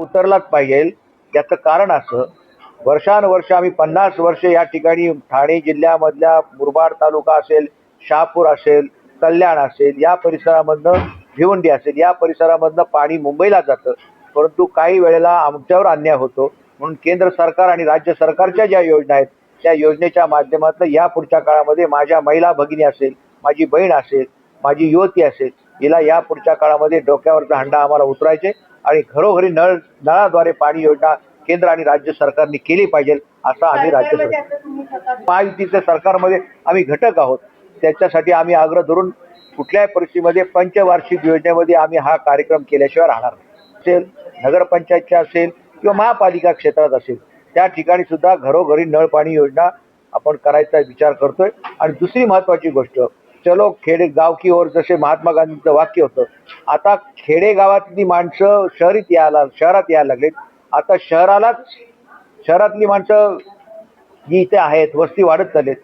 उतरलाच पाहिजे। याचं कारण असं, वर्षानुवर्ष आम्ही 50 वर्ष या ठिकाणी ठाणे जिल्ह्यामधल्या मुरबाड तालुका असेल, शहापूर असेल, कल्याण असेल, या परिसरामधनं भिवंडी असेल, या परिसरामधनं पाणी मुंबईला जातं। परंतु काही वेळेला आमच्यावर अन्याय होतो, म्हणून केंद्र सरकार आणि राज्य सरकारच्या ज्या योजना आहेत त्या योजनेच्या माध्यमातून या पुढच्या काळामध्ये माझ्या महिला भगिनी असेल, माझी बहीण असेल, माझी युवती असेल, हिला या पुढच्या काळामध्ये डोक्यावरचा हंडा आम्हाला उतरायचे आणि घरोघरी नळाद्वारे पाणी योजना केंद्र आणि राज्य सरकारने केली पाहिजे, असा आम्ही राज्य सरकार महायुतीच्या सरकारमध्ये आम्ही घटक आहोत। त्याच्यासाठी आम्ही आग्रह धरून कुठल्याही परिस्थितीमध्ये पंचवार्षिक योजनेमध्ये आम्ही हा कार्यक्रम केल्याशिवाय राहणार नाही। असेल नगरपंचायतच्या असेल किंवा महापालिका क्षेत्रात असेल, त्या ठिकाणी सुद्धा घरोघरी नळ पाणी योजना आपण करायचा विचार करतोय। आणि दुसरी महत्वाची गोष्ट, चलो खेडे गाव की ओर, जसे महात्मा गांधींचं वाक्य होतं, आता खेडेगावातली माणसं शहरात यायला लागलेत। आता शहरातली माणसं जी इथे आहेत, वस्ती वाढत चाललेत,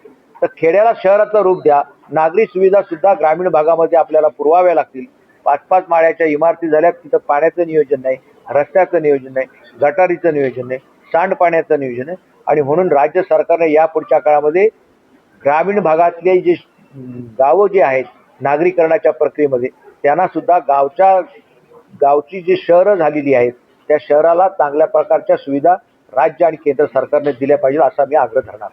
तर खेड्याला शहराचं रूप द्या। नागरी सुविधा सुद्धा ग्रामीण भागामध्ये आपल्याला पुरवाव्या लागतील। 5-5 माळ्याच्या इमारती झाल्यात, तिथं पाण्याचं नियोजन नाही, रस्त्याचं नियोजन नाही, गटारीचं नियोजन नाही, सांडपाण्याचं नियोजन आहे। आणि म्हणून राज्य सरकारने या पुढच्या काळामध्ये ग्रामीण भागातले जे गावं जे आहेत नागरीकरणाच्या प्रक्रियेमध्ये, त्यांना सुद्धा गावची जी शहरं झालेली आहेत त्या शहराला चांगल्या प्रकारच्या सुविधा राज्य आणि केंद्र सरकारने दिल्या पाहिजे, असा मी आग्रह धरणार।